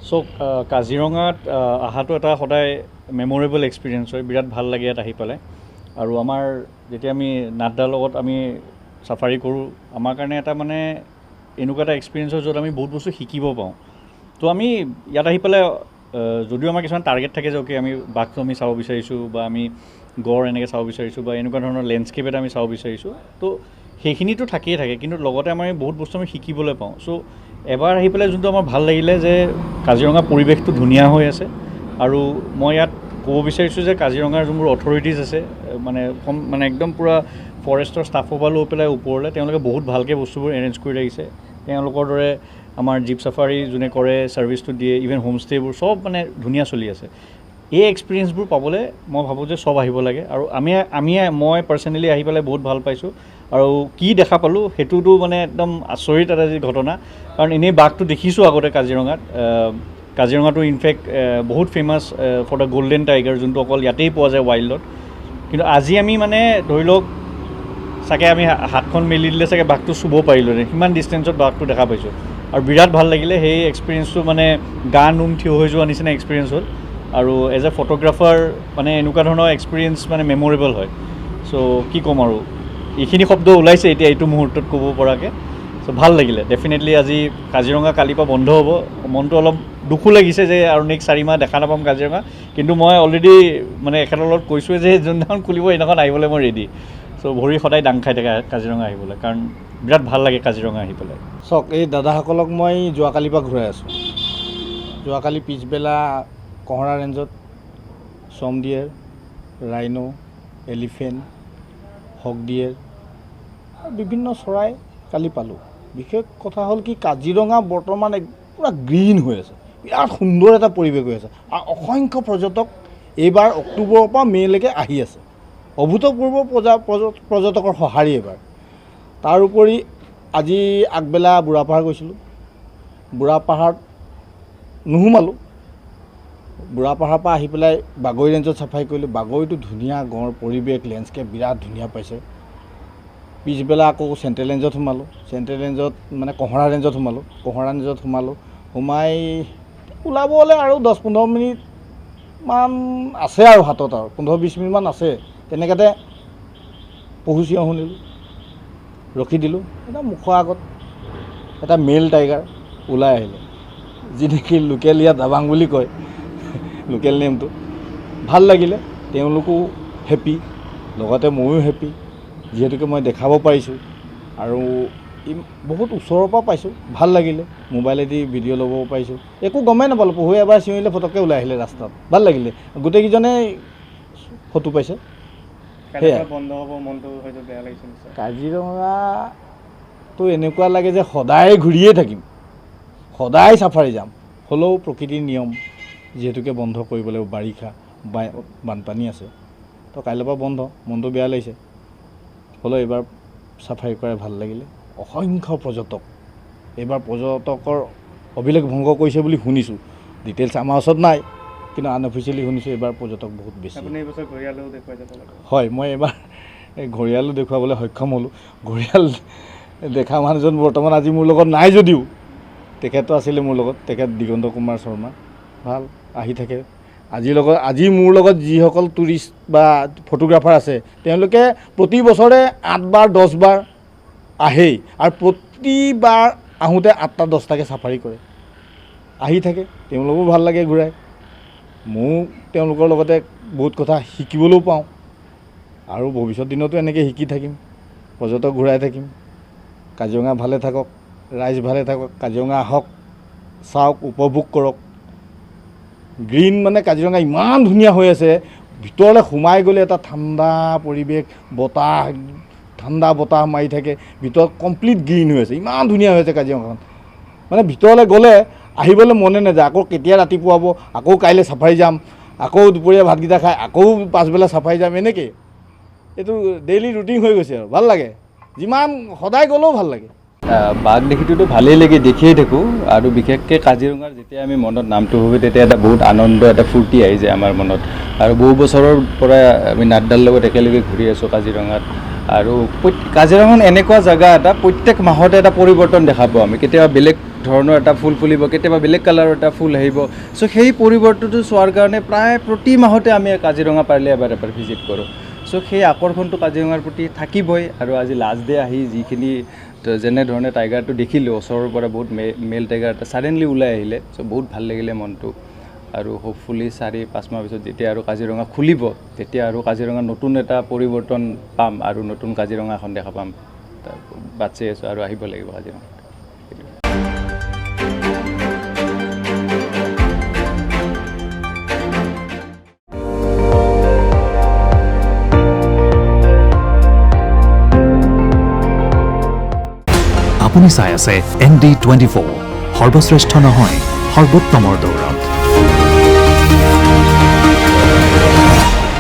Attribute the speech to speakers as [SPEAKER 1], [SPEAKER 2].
[SPEAKER 1] চ' কাজিৰঙাত অহাটো এটা সদায় মেম'ৰেবল এক্সপিৰিয়েঞ্চ হয়, বিৰাট ভাল লাগে ইয়াত আহি পেলাই। আৰু আমাৰ যেতিয়া আমি নাথদাৰ লগত আমি চাফাৰী কৰোঁ, আমাৰ কাৰণে এটা মানে এনেকুৱা এটা এক্সপিৰিয়েঞ্চ হয় য'ত আমি বহুত বস্তু শিকিব পাওঁ। তো আমি ইয়াত আহি পেলাই যদিও আমাৰ কিছুমান টাৰ্গেট থাকে যে অ'কে আমি বাঘটো আমি চাব বিচাৰিছোঁ বা আমি গড় এনেকৈ চাব বিচাৰিছোঁ বা এনেকুৱা ধৰণৰ লেণ্ডস্কেপ এটা আমি চাব বিচাৰিছোঁ, তো সেইখিনিতো থাকিয়ে থাকে, কিন্তু লগতে আমাৰ বহুত বস্তু আমি শিকিবলৈ পাওঁ। চ' এবাৰ আহি পেলাই যোনটো আমাৰ ভাল লাগিলে যে কাজিৰঙা পৰিৱেশটো ধুনীয়া হৈ আছে। আৰু মই ইয়াত ক'ব বিচাৰিছোঁ যে কাজিৰঙাৰ যোনবোৰ অথৰিটিজ আছে, মানে একদম পূৰা ফৰেষ্টৰ ষ্টাফৰ পৰা লৈ পেলাই ওপৰলৈ তেওঁলোকে বহুত ভালকৈ বস্তুবোৰ এৰেঞ্জ কৰি ৰাখিছে। তেওঁলোকৰ দৰে আমাৰ জীপ চাফাৰী যোনে কৰে, ছাৰ্ভিচটো দিয়ে, ইভেন হোমষ্টেবোৰ চব মানে ধুনীয়া চলি আছে। এই এক্সপিৰিয়েঞ্চবোৰ পাবলৈ মই ভাবোঁ যে চব আহিব লাগে। আৰু মই পাৰ্চনেলি আহি পেলাই বহুত ভাল পাইছোঁ। আৰু কি দেখা পালোঁ সেইটোতো মানে একদম আচৰিত এটা যি ঘটনা, কাৰণ এনেই বাঘটো দেখিছোঁ আগতে কাজিৰঙাটো ইনফেক্ট বহুত famous for the golden tiger, যোনটো অকল ইয়াতেই পোৱা যায় ৱাইল্ডত। কিন্তু আজি আমি মানে ধৰি লওক চাগে আমি হাতখন মেলি দিলে চাগে বাঘটো চুব পাৰিলোঁ, সিমান ডিষ্টেঞ্চত বাঘটো দেখা পাইছোঁ। আৰু বিৰাট ভাল লাগিলে সেই এক্সপিৰিয়েঞ্চটো, মানে গা নোম থিয় হৈ যোৱা নিচিনা এক্সপিৰিয়েঞ্চ হ'ল। আৰু এজ এ ফটোগ্ৰাফাৰ মানে এনেকুৱা ধৰণৰ এক্সপিৰিয়েঞ্চ মানে মেম'ৰেবল হয়। চ' কি ক'ম আৰু, এইখিনি শব্দ ওলাইছে এতিয়া এইটো মুহূৰ্তত ক'ব পৰাকৈ। চ' ভাল লাগিলে ডেফিনেটলি। আজি কাজিৰঙা কালিৰ পৰা বন্ধ হ'ব, মনটো অলপ দুখো লাগিছে যে আৰু নেক্সট 4 মাহ দেখা নাপাম কাজিৰঙা। কিন্তু মই অলৰেডি মানে এখেতৰ লগত কৈছোঁৱে যে যোনদিনাখন খুলিব সেইদিনাখন আহিবলৈ মই ৰেডি। চ' ভৰি সদায় দাং খাই থাকে কাজিৰঙা আহিবলৈ, কাৰণ বিৰাট ভাল লাগে কাজিৰঙা আহি পেলাই।
[SPEAKER 2] চাওক, এই দাদাসকলক মই যোৱাকালিৰ পৰা ঘূৰাই আছোঁ। যোৱাকালি পিছবেলা কহৰা ৰেঞ্জত চমডিয়েৰ, ৰাইনো, এলিফেণ্ট, হকডিয়েৰ, বিভিন্ন চৰাই কালি পালোঁ। বিশেষ কথা হ'ল কি, কাজিৰঙা বৰ্তমান পূৰা গ্ৰীণ হৈ আছে, বিৰাট সুন্দৰ এটা পৰিৱেশ হৈ আছে। আৰু অসংখ্য পৰ্যটক এইবাৰ অক্টোবৰৰ পৰা মে'লৈকে আহি আছে। অভূতপূৰ্ব পৰ্যটকৰ সঁহাৰি এইবাৰ। তাৰোপৰি আজি আগবেলা বুঢ়াপাহাৰ গৈছিলোঁ। বুঢ়াপাহাৰত নোসোমালোঁ। বুঢ়াপাহাৰৰ পৰা আহি পেলাই বাগৰি ৰেঞ্জত চাফাৰী কৰিলোঁ। বাগৰিটো ধুনীয়া গড় পৰিৱেশ, লেণ্ডস্কেপ বিৰাট ধুনীয়া পাইছে। পিছবেলা আকৌ চেণ্ট্ৰেল ৰেঞ্জত সোমালোঁ। চেণ্ট্ৰেল ৰেঞ্জত মানে কহৰা ৰেঞ্জত সোমালোঁ। সোমাই ওলাবলৈ আৰু 10-15 মিনিটমান আছে আৰু হাতত, আৰু 15-20 মিনিটমান আছে। তেনেকুৱাতে পহুচিয়া শুনিলোঁ, ৰখি দিলোঁ। এটা মুখৰ আগত এটা মেল টাইগাৰ ওলাই আহিলে, যি নেকি লোকেল ইয়াত দাবাং বুলি কয়, লোকেল নেমটো। ভাল লাগিলে, তেওঁলোকো হেপী, লগতে ময়ো হেপী, যিহেতুকে মই দেখাব পাৰিছোঁ। আৰু বহুত ওচৰৰ পৰা পাইছোঁ, ভাল লাগিলে। মোবাইলেদি ভিডিঅ' ল'ব পাৰিছোঁ, একো গমেই নাপালোঁ। পহুৱে এবাৰ চিঞৰিলে, ফটককৈ ওলাই আহিলে ৰাস্তাত, ভাল লাগিলে। গোটেইকেইজনে ফটো পাইছে।
[SPEAKER 3] বন্ধ হ'ব, মনটো হয়তো বেয়া লাগিছে নিশ্চয়।
[SPEAKER 2] কাজিৰঙাটো এনেকুৱা লাগে যে সদায় ঘূৰিয়ে থাকিম, সদায় চাফাৰী যাম। হ'লেও প্ৰকৃতিৰ নিয়ম, যিহেতুকে বন্ধ কৰিব লাগিব, বাৰিষা বানপানী আছে। তো কাইলৈৰ পৰা বন্ধ, মনটো বেয়া লাগিছে। হ'লেও এইবাৰ চাফাৰী কৰাই ভাল লাগিলে। অসংখ্য পৰ্যটক, এইবাৰ পৰ্যটকৰ অভিলেখ ভংগ কৰিছে বুলি শুনিছোঁ। ডিটেইলছ আমাৰ ওচৰত নাই, কিন্তু আনঅফিচিয়েলি শুনিছোঁ এইবাৰ পৰ্যটক বহুত বেছি।
[SPEAKER 3] আপুনি এইবছৰ ঘৰিয়ালেও দেখুৱাই যাব লাগে।
[SPEAKER 2] হয়, মই এইবাৰ ঘৰিয়ালো দেখুৱাবলৈ সক্ষম হ'লোঁ। ঘৰিয়াল দেখা মানুহজন বৰ্তমান আজি মোৰ লগত নাই যদিও, তেখেতো আছিলে মোৰ লগত, তেখেত দিগন্ত কুমাৰ শৰ্মা। ভাল, আহি থাকে। আজি মোৰ লগত যিসকল টুৰিষ্ট বা ফটোগ্ৰাফাৰ আছে, তেওঁলোকে প্ৰতি বছৰে 8 বাৰ 10 বাৰ আহেই। আৰু প্ৰতিবাৰ আহোঁতে 8টা 10টাকৈ চাফাৰী কৰে, আহি থাকে। তেওঁলোকো ভাল লাগে ঘূৰাই, ময়ো তেওঁলোকৰ লগতে বহুত কথা শিকিবলৈও পাওঁ। আৰু ভৱিষ্যত দিনতো এনেকৈ শিকি থাকিম, পৰ্যটক ঘূৰাই থাকিম। কাজিৰঙা ভালে থাকক, ৰাইজ ভালে থাকক। কাজিৰঙা আহক, চাওক, উপভোগ কৰক। গ্ৰীণ মানে কাজিৰঙা ইমান ধুনীয়া হৈ আছে, ভিতৰলৈ সোমাই গ'লে এটা ঠাণ্ডা পৰিৱেশ, ঠাণ্ডা বতাহ মাৰি থাকে। ভিতৰত কমপ্লিট গ্ৰীণ হৈ আছে, ইমান ধুনীয়া হৈ আছে কাজিৰঙাখন। মানে ভিতৰলৈ গ'লে আহিবলৈ মনে নাযায়। আকৌ কেতিয়া ৰাতিপুৱা হ'ব, আকৌ কাইলৈ চাফাৰী যাম, আকৌ দুপৰীয়া ভাতকেইটা খাই আকৌ পাছবেলা চাফাৰী যাম, এনেকৈ এইটো ডেইলি ৰুটিন হৈ গৈছে। আৰু ভাল লাগে, যিমান সদায় গ'লেও ভাল লাগে।
[SPEAKER 4] বাঘ দেখিটোতো ভালেই লাগে, দেখিয়েই থাকোঁ। আৰু বিশেষকৈ কাজিৰঙাৰ যেতিয়া আমি মনত নামটো ভাবোঁ, তেতিয়া এটা বহুত আনন্দ, এটা ফূৰ্তি আহি যায় আমাৰ মনত। আৰু বহু বছৰৰ পৰা আমি নাথদাৰ লগত একেলগে ঘূৰি আছোঁ কাজিৰঙাত। আৰু কাজিৰঙা এনেকুৱা জেগা এটা, প্ৰত্যেক মাহতে এটা পৰিৱৰ্তন দেখা পাওঁ আমি। কেতিয়াবা বেলেগ ধৰণৰ এটা ফুল ফুলিব, কেতিয়াবা বেলেগ কালাৰৰ এটা ফুল আহিব। চ' সেই পৰিৱৰ্তনটো চোৱাৰ কাৰণে প্ৰায় প্ৰতি মাহতে আমি কাজিৰঙা পাৰিলে এবাৰ ভিজিট কৰোঁ। চ' সেই আকৰ্ষণটো কাজিৰঙাৰ প্ৰতি থাকিবই। আৰু আজি লাষ্ট ডে আহি যিখিনি যেনেধৰণে টাইগাৰটো দেখিলোঁ ওচৰৰ পৰা, বহুত মেল টাইগাৰ এটা ছাডেনলি ওলাই আহিলে। চ' বহুত ভাল লাগিলে মনটো। আৰু হোপফুলি 4-5 মাহ পিছত যেতিয়া আৰু কাজিৰঙা খুলিব, তেতিয়া আৰু কাজিৰঙা নতুন এটা পৰিৱৰ্তন পাম আৰু নতুন কাজিৰঙা এখন দেখা পাম। বাট চাই আছোঁ আৰু আহিব লাগিব কাজিৰঙা।
[SPEAKER 5] আপুনি চাই আছে ND24, সৰ্বশ্ৰেষ্ঠ নহয় সৰ্বোত্তমৰ দৌৰ।